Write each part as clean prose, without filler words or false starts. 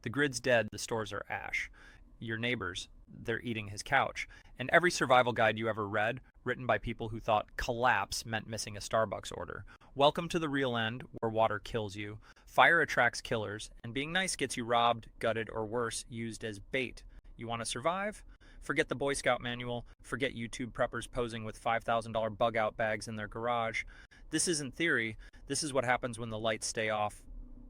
The grid's dead, the stores are ash. Your neighbors, they're eating his couch. And every survival guide you ever read, written by people who thought collapse meant missing a Starbucks order. Welcome to the real end, where water kills you. Fire attracts killers, and being nice gets you robbed, gutted, or worse, used as bait. You want to survive? Forget the Boy Scout manual. Forget YouTube preppers posing with $5,000 bug out bags in their garage. This isn't theory. This is what happens when the lights stay off.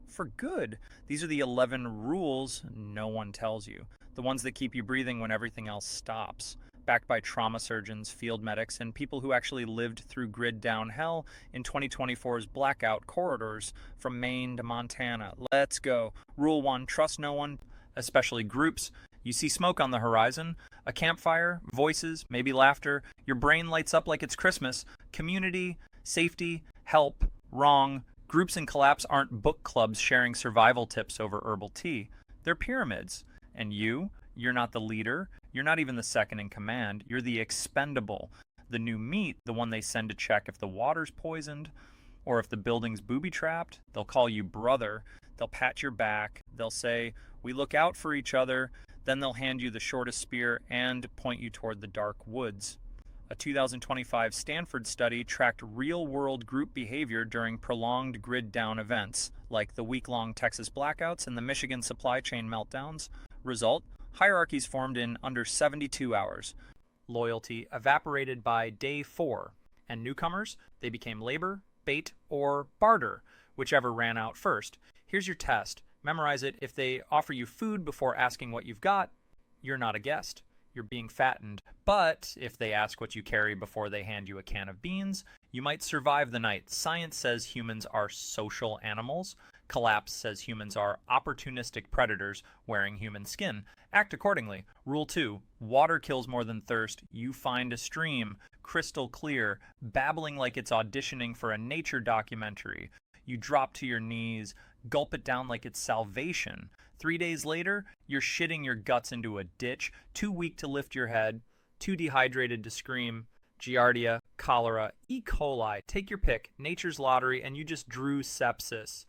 For good. These are the 11 rules no one tells you. The ones that keep you breathing when everything else stops. Backed by trauma surgeons, field medics, and people who actually lived through grid down hell in 2024's blackout corridors from Maine to Montana. Let's go. Rule 1, trust no one, especially groups. You see smoke on the horizon, a campfire, voices, maybe laughter. Your brain lights up like it's Christmas. Community, safety, help, wrong. Groups in collapse aren't book clubs sharing survival tips over herbal tea. They're pyramids. And you're not the leader. You're not even the second in command. You're the expendable. The new meat, the one they send to check if the water's poisoned or if the building's booby-trapped. They'll call you brother. They'll pat your back. They'll say, we look out for each other. Then they'll hand you the shortest spear and point you toward the dark woods. A 2025 Stanford study tracked real-world group behavior during prolonged grid-down events, like the week-long Texas blackouts and the Michigan supply chain meltdowns. Result: hierarchies formed in under 72 hours. Loyalty evaporated by day 4. And newcomers, they became labor, bait, or barter, whichever ran out first. Here's your test. Memorize it. If they offer you food before asking what you've got, you're not a guest. You're being fattened. But if they ask what you carry before they hand you a can of beans, you might survive the night. Science says humans are social animals. Collapse says humans are opportunistic predators wearing human skin. Act accordingly. Rule 2, water kills more than thirst. You find a stream, crystal clear, babbling like it's auditioning for a nature documentary. You drop to your knees, gulp it down like it's salvation. 3 days later, you're shitting your guts into a ditch, too weak to lift your head, too dehydrated to scream. Giardia, cholera, E. coli, take your pick, nature's lottery, and you just drew sepsis.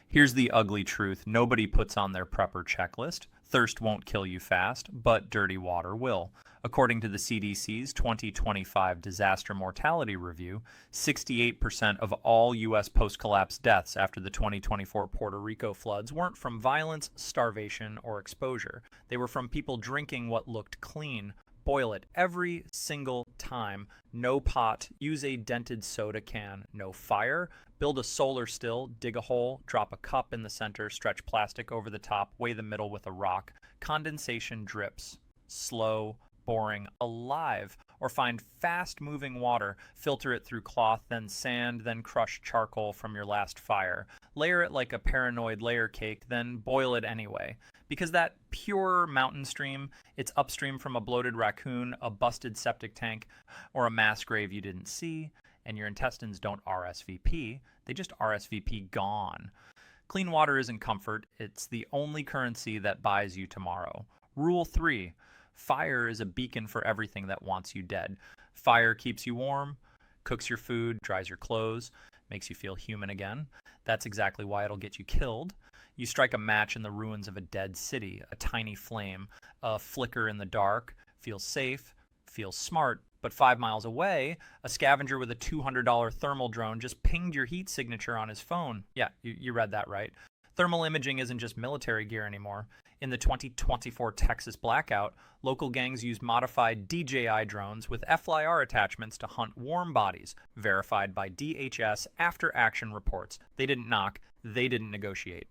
Here's the ugly truth. Nobody puts on their prepper checklist. Thirst won't kill you fast, but dirty water will. According to the CDC's 2025 Disaster Mortality Review, 68% of all U.S. post-collapse deaths after the 2024 Puerto Rico floods weren't from violence, starvation, or exposure. They were from people drinking what looked clean. Boil it every single time. No pot. Use a dented soda can. No fire. Build a solar still. Dig a hole. Drop a cup in the center. Stretch plastic over the top. Weigh the middle with a rock. Condensation drips. Slow. Boring. Alive. Or find fast-moving water. Filter it through cloth, then sand, then crushed charcoal from your last fire. Layer it like a paranoid layer cake, then boil it anyway. Because that pure mountain stream, it's upstream from a bloated raccoon, a busted septic tank, or a mass grave you didn't see, and your intestines don't RSVP, they just RSVP gone. Clean water isn't comfort, it's the only currency that buys you tomorrow. Rule 3, fire is a beacon for everything that wants you dead. Fire keeps you warm, cooks your food, dries your clothes, makes you feel human again. That's exactly why it'll get you killed. You strike a match in the ruins of a dead city, a tiny flame, a flicker in the dark, feels safe, feels smart, but 5 miles away, a scavenger with a $200 thermal drone just pinged your heat signature on his phone. Yeah, you read that right. Thermal imaging isn't just military gear anymore. In the 2024 Texas blackout, local gangs used modified DJI drones with FLIR attachments to hunt warm bodies, verified by DHS after-action reports. They didn't knock, they didn't negotiate.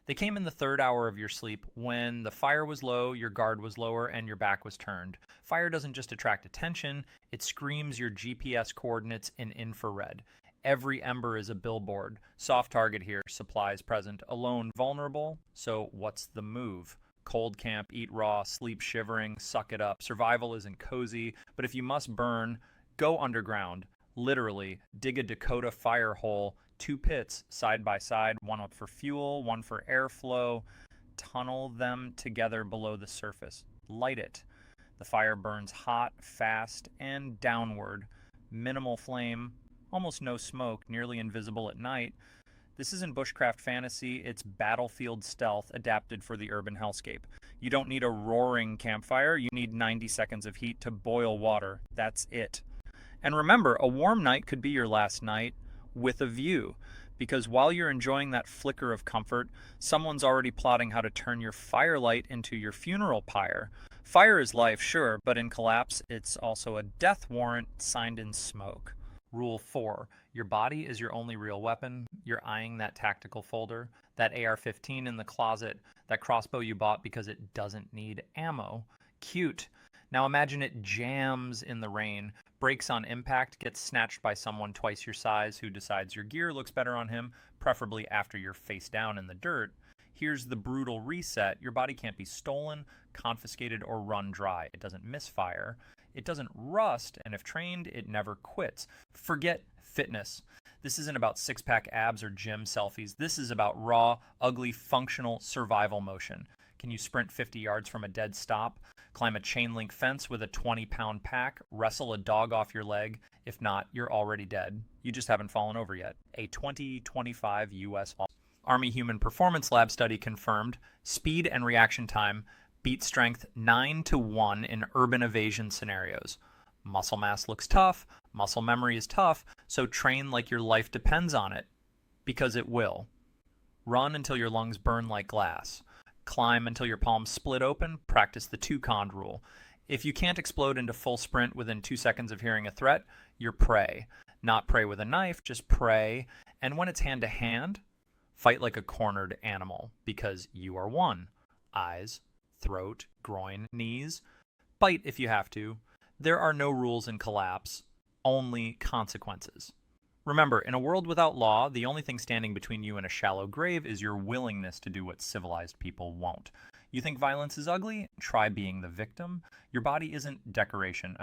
They came in the third hour of your sleep when the fire was low, your guard was lower, and your back was turned. Fire doesn't just attract attention, it screams your GPS coordinates in infrared. Every ember is a billboard. Soft target here, supplies present. Alone, vulnerable. So what's the move? Cold camp, eat raw, sleep shivering, suck it up. Survival isn't cozy, but if you must burn, go underground. Literally, dig a Dakota fire hole, 2 pits side by side, one up for fuel, one for airflow. Tunnel them together below the surface. Light it. The fire burns hot, fast, and downward. Minimal flame, almost no smoke, nearly invisible at night. This isn't bushcraft fantasy, it's battlefield stealth adapted for the urban hellscape. You don't need a roaring campfire, you need 90 seconds of heat to boil water. That's it. And remember, a warm night could be your last night with a view. Because while you're enjoying that flicker of comfort, someone's already plotting how to turn your firelight into your funeral pyre. Fire is life, sure, but in collapse, it's also a death warrant signed in smoke. Rule 4. Your body is your only real weapon. You're eyeing that tactical folder, that AR-15 in the closet, that crossbow you bought because it doesn't need ammo. Cute. Now imagine it jams in the rain, breaks on impact, gets snatched by someone twice your size who decides your gear looks better on him, preferably after you're face down in the dirt. Here's the brutal reset. Your body can't be stolen, confiscated, or run dry. It doesn't misfire. It doesn't rust, and if trained, it never quits. Forget fitness. This isn't about six-pack abs or gym selfies. This is about raw, ugly, functional survival motion. Can you sprint 50 yards from a dead stop? Climb a chain link fence with a 20-pound pack? Wrestle a dog off your leg? If not, you're already dead. You just haven't fallen over yet. A 2025 U.S. Army Human Performance Lab study confirmed speed and reaction time beat strength 9-1 in urban evasion scenarios. Muscle mass looks tough, muscle memory is tough, so train like your life depends on it. Because it will. Run until your lungs burn like glass. Climb until your palms split open, practice the two-cond rule. If you can't explode into full sprint within 2 seconds of hearing a threat, you're prey. Not prey with a knife, just prey. And when it's hand-to-hand, fight like a cornered animal, because you are one. Eyes, throat, groin, knees. Bite if you have to. There are no rules in collapse, only consequences. Remember, in a world without law, the only thing standing between you and a shallow grave is your willingness to do what civilized people won't. You think violence is ugly? Try being the victim. Your body isn't decoration.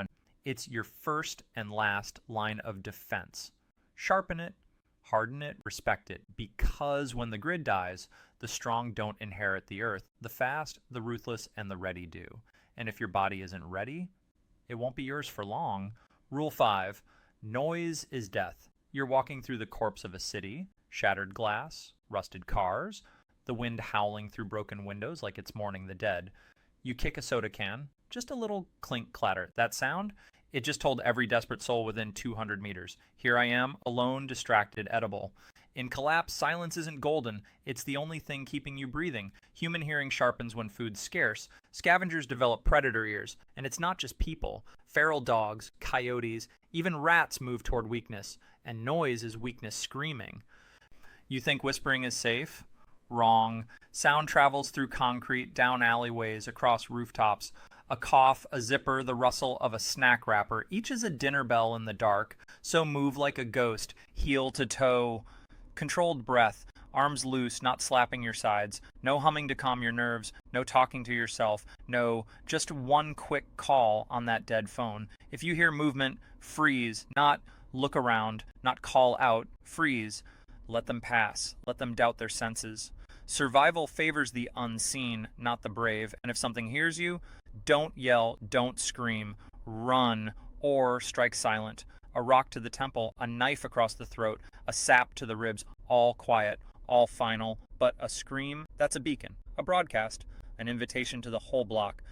It's your first and last line of defense. Sharpen it, harden it, respect it, because when the grid dies, the strong don't inherit the earth. The fast, the ruthless, and the ready do. And if your body isn't ready, it won't be yours for long. Rule 5, noise is death. You're walking through the corpse of a city, shattered glass, rusted cars, the wind howling through broken windows like it's mourning the dead. You kick a soda can, just a little clink clatter. That sound? It just told every desperate soul within 200 meters. Here I am, alone, distracted, edible. In collapse, silence isn't golden. It's the only thing keeping you breathing. Human hearing sharpens when food's scarce. Scavengers develop predator ears. And it's not just people. Feral dogs, coyotes, even rats move toward weakness. And noise is weakness screaming. You think whispering is safe? Wrong. Sound travels through concrete, down alleyways, across rooftops. A cough, a zipper, the rustle of a snack wrapper. Each is a dinner bell in the dark. So move like a ghost, heel to toe. Controlled breath, arms loose, not slapping your sides. No humming to calm your nerves. No talking to yourself. No, just one quick call on that dead phone. If you hear movement, freeze. Not look around, not call out. Freeze. Let them pass. Let them doubt their senses. Survival favors the unseen, not the brave. And if something hears you, don't yell, don't scream, run, or strike silent. A rock to the temple, a knife across the throat, a sap to the ribs, all quiet, all final. But a scream, that's a beacon, a broadcast, an invitation to the whole block.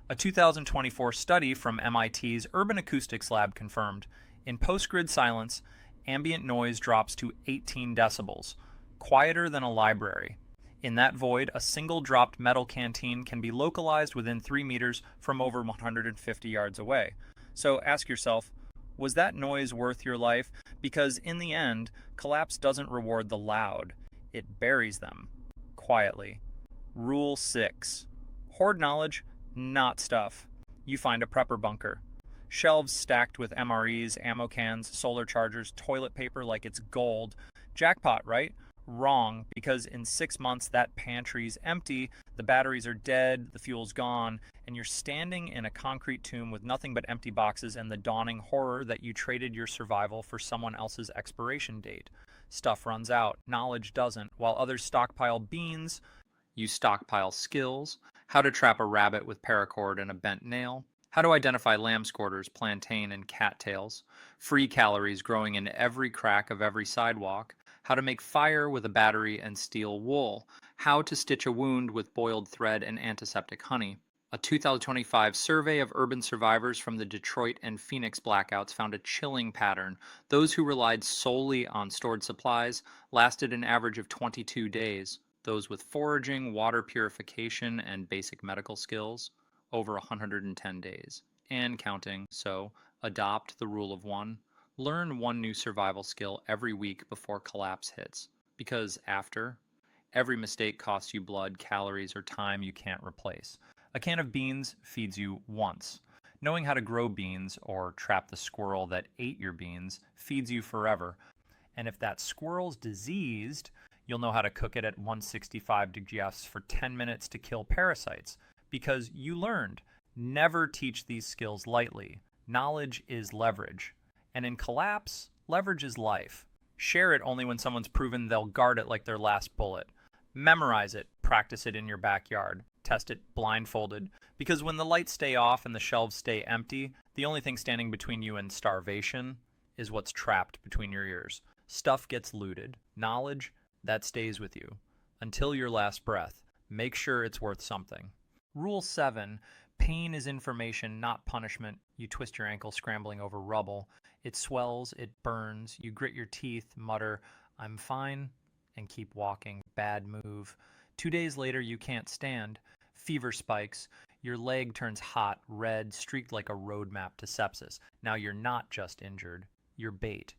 A 2024 study from MIT's Urban Acoustics Lab confirmed, in post-grid silence, ambient noise drops to 18 decibels, quieter than a library. In that void, a single dropped metal canteen can be localized within 3 meters from over 150 yards away. So ask yourself, was that noise worth your life? Because in the end, collapse doesn't reward the loud. It buries them. Quietly. Rule 6. Hoard knowledge, not stuff. You find a prepper bunker. Shelves stacked with MREs, ammo cans, solar chargers, toilet paper like it's gold. Jackpot, right? Wrong, because in 6 months that pantry's empty, the batteries are dead, the fuel's gone, and you're standing in a concrete tomb with nothing but empty boxes and the dawning horror that you traded your survival for someone else's expiration date. Stuff runs out, knowledge doesn't. While others stockpile beans, you stockpile skills. How to trap a rabbit with paracord and a bent nail. How to identify lamb squirters, plantain, and cattails. Free calories growing in every crack of every sidewalk. how to make fire with a battery and steel wool, how to stitch a wound with boiled thread and antiseptic honey. A 2025 survey of urban survivors from the Detroit and Phoenix blackouts found a chilling pattern. Those who relied solely on stored supplies lasted an average of 22 days. Those with foraging, water purification, and basic medical skills, over 110 days. And counting, so adopt the rule of one. Learn one new survival skill every week before collapse hits. Because after, every mistake costs you blood, calories, or time you can't replace. A can of beans feeds you once. Knowing how to grow beans or trap the squirrel that ate your beans feeds you forever. And if that squirrel's diseased, you'll know how to cook it at 165 degrees for 10 minutes to kill parasites. Because you learned. Never teach these skills lightly. Knowledge is leverage. And in collapse, leverage is life. Share it only when someone's proven they'll guard it like their last bullet. Memorize it. Practice it in your backyard. Test it blindfolded. Because when the lights stay off and the shelves stay empty, the only thing standing between you and starvation is what's trapped between your ears. Stuff gets looted. Knowledge, that stays with you. Until your last breath. Make sure it's worth something. Rule 7. Pain is information, not punishment. You twist your ankle scrambling over rubble. It swells, it burns. You grit your teeth, mutter, "I'm fine," and keep walking. Bad move. 2 days later, you can't stand. Fever spikes. Your leg turns hot, red, streaked like a roadmap to sepsis. Now you're not just injured. You're bait.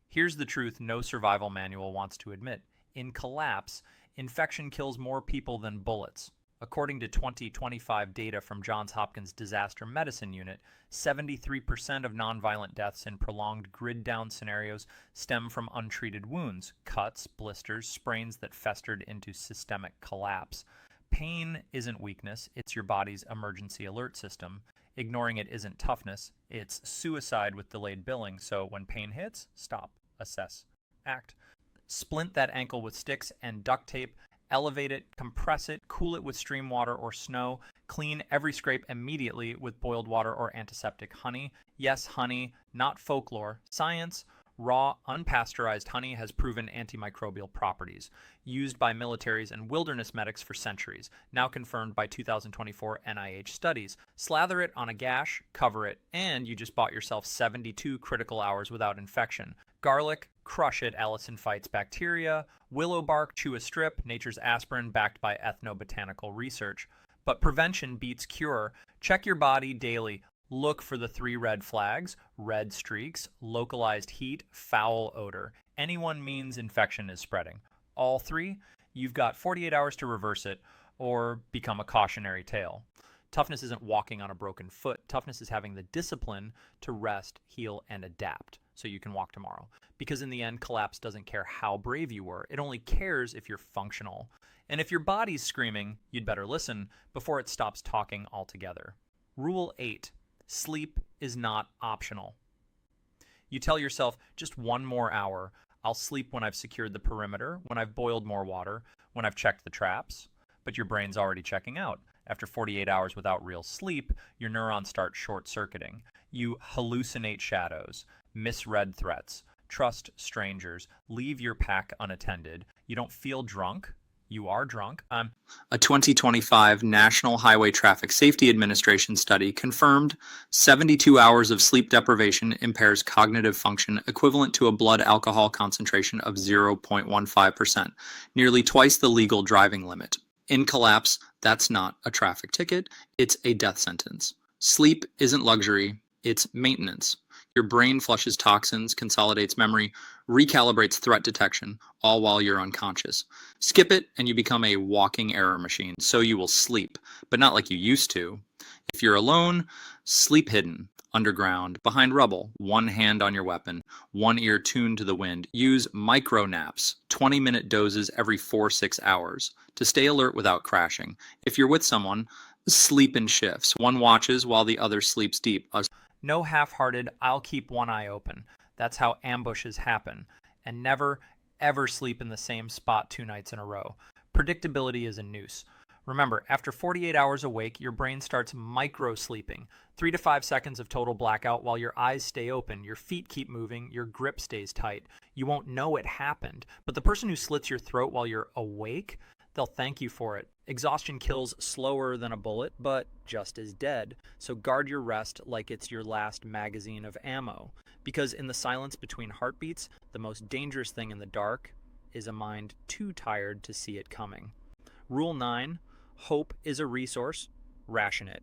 Here's the truth no survival manual wants to admit. In collapse, infection kills more people than bullets. According to 2025 data from Johns Hopkins Disaster Medicine Unit, 73% of nonviolent deaths in prolonged grid-down scenarios stem from untreated wounds, cuts, blisters, sprains that festered into systemic collapse. Pain isn't weakness, it's your body's emergency alert system. Ignoring it isn't toughness, it's suicide with delayed billing, so when pain hits, stop, assess, act. Splint that ankle with sticks and duct tape. Elevate it, compress it, cool it with stream water or snow. Clean every scrape immediately with boiled water or antiseptic honey. Yes, honey, not folklore. Science. Raw, unpasteurized honey has proven antimicrobial properties. Used by militaries and wilderness medics for centuries. Now confirmed by 2024 NIH studies. Slather it on a gash, cover it, and you just bought yourself 72 critical hours without infection. Garlic, crush it, Allison fights bacteria. Willow bark, chew a strip, nature's aspirin backed by ethnobotanical research. But prevention beats cure. Check your body daily. Look for the 3 red flags: red streaks, localized heat, foul odor. Anyone means infection is spreading. All 3, you've got 48 hours to reverse it or become a cautionary tale. Toughness isn't walking on a broken foot. Toughness is having the discipline to rest, heal, and adapt so you can walk tomorrow. Because in the end, collapse doesn't care how brave you were. It only cares if you're functional. And if your body's screaming, you'd better listen before it stops talking altogether. Rule 8. Sleep is not optional. You tell yourself, just 1 more hour. I'll sleep when I've secured the perimeter, when I've boiled more water, when I've checked the traps. But your brain's already checking out. After 48 hours without real sleep, your neurons start short-circuiting. You hallucinate shadows, misread threats, trust strangers, leave your pack unattended. You don't feel drunk. You are drunk. A 2025 National Highway Traffic Safety Administration study confirmed 72 hours of sleep deprivation impairs cognitive function equivalent to a blood alcohol concentration of 0.15%, nearly twice the legal driving limit. In collapse, that's not a traffic ticket, it's a death sentence. Sleep isn't luxury, it's maintenance. Your brain flushes toxins, consolidates memory, recalibrates threat detection, all while you're unconscious. Skip it and you become a walking error machine, so you will sleep, but not like you used to. If you're alone, sleep hidden, underground, behind rubble, 1 hand on your weapon, 1 ear tuned to the wind. Use micro naps, 20-minute doses every 4-6 hours, to stay alert without crashing. If you're with someone, sleep in shifts. One watches while the other sleeps deep. No half-hearted, I'll keep one eye open. That's how ambushes happen. And never, ever sleep in the same spot 2 nights in a row. Predictability is a noose. Remember, after 48 hours awake, your brain starts micro-sleeping. 3 to 5 seconds of total blackout while your eyes stay open, your feet keep moving, your grip stays tight. You won't know it happened. But the person who slits your throat while you're awake, they'll thank you for it. Exhaustion kills slower than a bullet, but just as dead. So guard your rest like it's your last magazine of ammo. Because in the silence between heartbeats, the most dangerous thing in the dark is a mind too tired to see it coming. Rule 9, hope is a resource, ration it.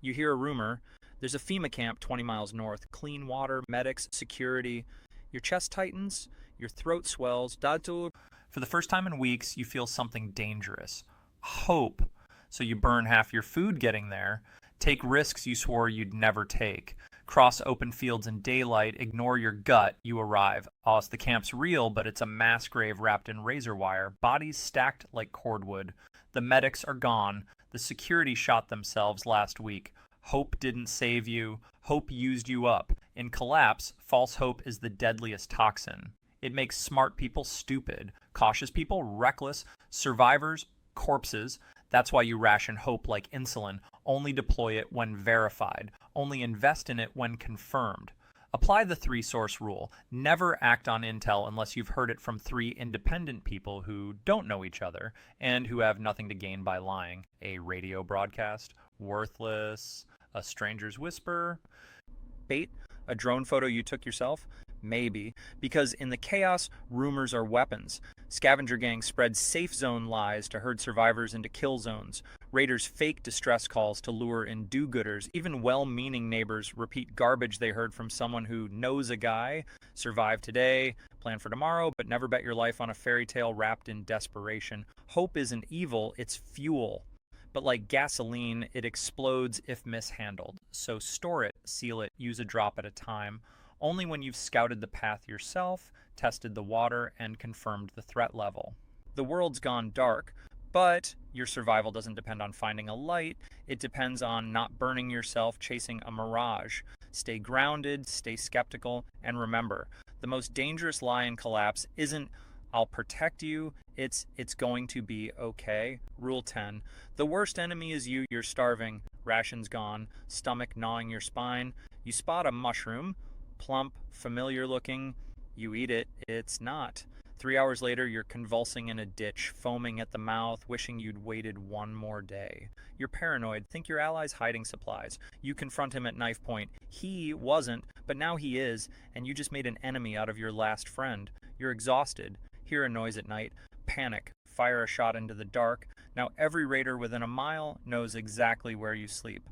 You hear a rumor, there's a FEMA camp 20 miles north, clean water, medics, security. Your chest tightens, your throat swells. For the first time in weeks, you feel something dangerous. Hope. So you burn half your food getting there. Take risks you swore you'd never take. Cross open fields in daylight. Ignore your gut. You arrive. The camp's real, but it's a mass grave wrapped in razor wire. Bodies stacked like cordwood. The medics are gone. The security shot themselves last week. Hope didn't save you. Hope used you up. In collapse, false hope is the deadliest toxin. It makes smart people stupid, cautious people reckless, survivors corpses. That's why you ration hope like insulin. Only deploy it when verified. Only invest in it when confirmed. Apply the 3-source rule. Never act on intel unless you've heard it from 3 independent people who don't know each other and who have nothing to gain by lying. A radio broadcast, worthless, a stranger's whisper. Bait, a drone photo you took yourself? Maybe, because in the chaos, rumors are weapons. Scavenger gangs spread safe zone lies to herd survivors into kill zones. Raiders fake distress calls to lure in do-gooders. Even well-meaning neighbors repeat garbage they heard from someone who knows a guy. Survive today, plan for tomorrow, but never bet your life on a fairy tale wrapped in desperation. Hope isn't evil, it's fuel. But like gasoline, it explodes if mishandled. So store it, seal it, use a drop at a time. Only when you've scouted the path yourself, tested the water, and confirmed the threat level. The world's gone dark, but your survival doesn't depend on finding a light. It depends on not burning yourself chasing a mirage. Stay grounded, stay skeptical, and remember, the most dangerous lie in collapse isn't I'll protect you, it's going to be okay. Rule 10. The worst enemy is you, you're starving, rations gone, stomach gnawing your spine. You spot a mushroom, plump, familiar looking, you eat it, it's not. 3 hours later, you're convulsing in a ditch, foaming at the mouth, wishing you'd waited one more day. You're paranoid, think your ally's hiding supplies. You confront him at knife point. He wasn't, but now he is, and you just made an enemy out of your last friend. You're exhausted, hear a noise at night, panic, fire a shot into the dark. Now every raider within a mile knows exactly where you sleep.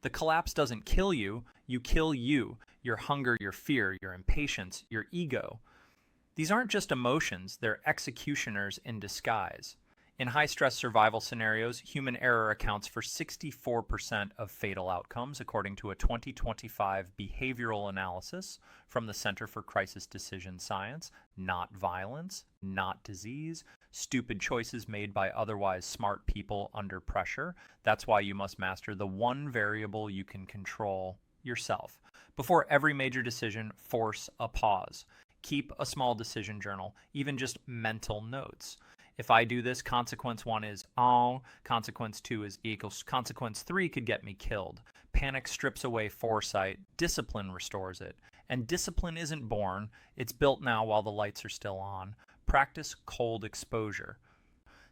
The collapse doesn't kill you, you kill you. Your hunger, your fear, your impatience, your ego. These aren't just emotions, they're executioners in disguise. In high-stress survival scenarios, human error accounts for 64% of fatal outcomes, according to a 2025 behavioral analysis from the Center for Crisis Decision Science. Not violence, not disease, stupid choices made by otherwise smart people under pressure. That's why you must master the one variable you can control, yourself. Before every major decision, force a pause. Keep a small decision journal, even just mental notes. If I do this, consequence 1 is consequence 2 is equals, consequence 3 could get me killed. Panic strips away foresight, discipline restores it. And discipline isn't born, it's built now while the lights are still on. Practice cold exposure.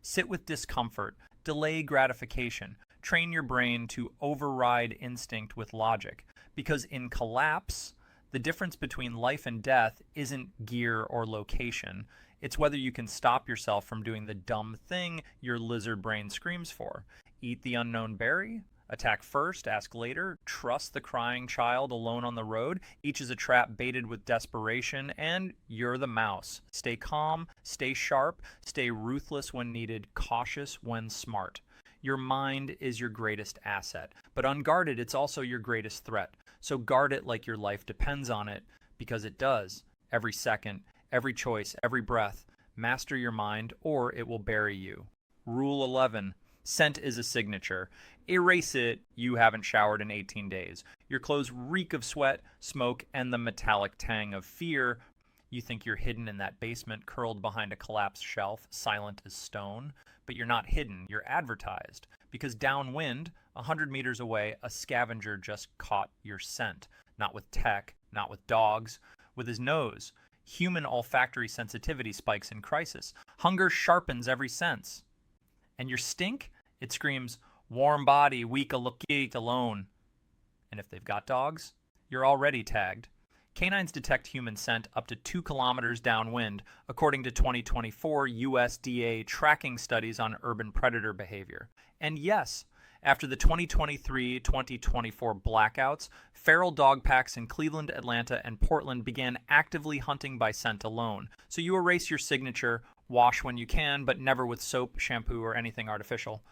Sit with discomfort, delay gratification. Train your brain to override instinct with logic. Because in collapse, the difference between life and death isn't gear or location. It's whether you can stop yourself from doing the dumb thing your lizard brain screams for. Eat the unknown berry, attack first, ask later, trust the crying child alone on the road. Each is a trap baited with desperation, and you're the mouse. Stay calm, stay sharp, stay ruthless when needed, cautious when smart. Your mind is your greatest asset, but unguarded, it's also your greatest threat. So guard it like your life depends on it, because it does. Every second, every choice, every breath. Master your mind, or it will bury you. Rule 11. Scent is a signature. Erase it, you haven't showered in 18 days. Your clothes reek of sweat, smoke, and the metallic tang of fear. You think you're hidden in that basement, curled behind a collapsed shelf, silent as stone. But you're not hidden, you're advertised. Because downwind, 100 meters away, a scavenger just caught your scent. Not with tech, not with dogs, with his nose. Human olfactory sensitivity spikes in crisis. Hunger sharpens every sense. And your stink? It screams, warm body, weak alone. And if they've got dogs, you're already tagged. Canines detect human scent up to 2 kilometers downwind, according to 2024 USDA tracking studies on urban predator behavior. And yes, after the 2023-2024 blackouts, feral dog packs in Cleveland, Atlanta, and Portland began actively hunting by scent alone. So you erase your signature, wash when you can, but never with soap, shampoo, or anything artificial.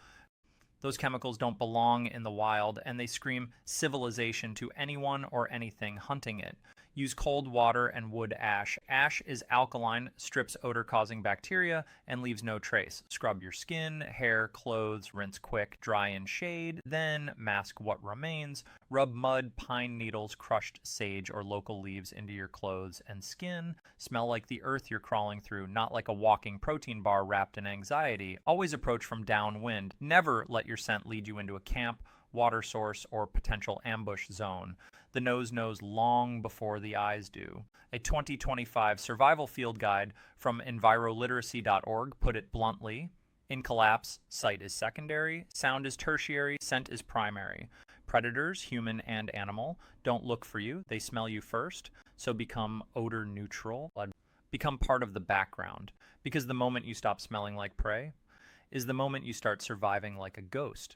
Those chemicals don't belong in the wild, and they scream civilization to anyone or anything hunting it. Use cold water and wood ash. Ash is alkaline, strips odor-causing bacteria, and leaves no trace. Scrub your skin, hair, clothes, rinse quick, dry in shade, then mask what remains. Rub mud, pine needles, crushed sage, or local leaves into your clothes and skin. Smell like the earth you're crawling through, not like a walking protein bar wrapped in anxiety. Always approach from downwind. Never let your scent lead you into a camp, water source, or potential ambush zone. The nose knows long before the eyes do. A 2025 survival field guide from enviroliteracy.org put it bluntly: in collapse, sight is secondary, sound is tertiary, scent is primary. Predators, human and animal, don't look for you, they smell you first, so become odor neutral, become part of the background, because the moment you stop smelling like prey is the moment you start surviving like a ghost.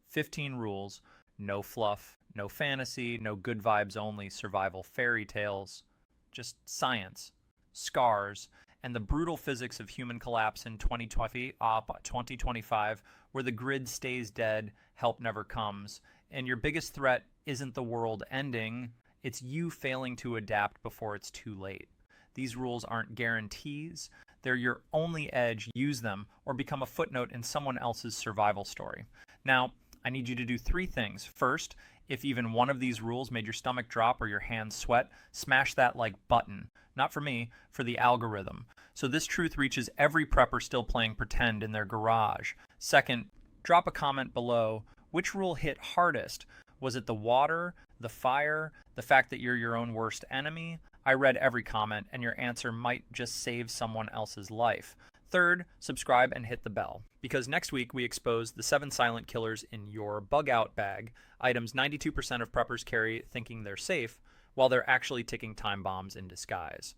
15 rules, no fluff, no fantasy, no good vibes only survival fairy tales, just science, scars, and the brutal physics of human collapse in 2025, where the grid stays dead, help never comes, and your biggest threat isn't the world ending, it's you failing to adapt before it's too late. These rules aren't guarantees, they're your only edge. Use them or become a footnote in someone else's survival story. Now, I need you to do 3 things. First, if even one of these rules made your stomach drop or your hands sweat, smash that like button. Not for me, for the algorithm. So this truth reaches every prepper still playing pretend in their garage. Second, drop a comment below. Which rule hit hardest? Was it the water, the fire, the fact that you're your own worst enemy? I read every comment, and your answer might just save someone else's life. Third, subscribe and hit the bell, because next week we expose the 7 silent killers in your bug out bag, items 92% of preppers carry thinking they're safe, while they're actually ticking time bombs in disguise.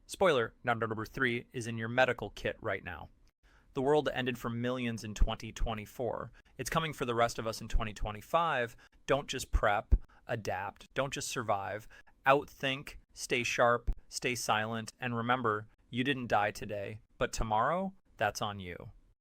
Spoiler, number 3 is in your medical kit right now. The world ended for millions in 2024. It's coming for the rest of us in 2025. Don't just prep, adapt, don't just survive. Outthink, stay sharp, stay silent, and remember, you didn't die today, but tomorrow, that's on you.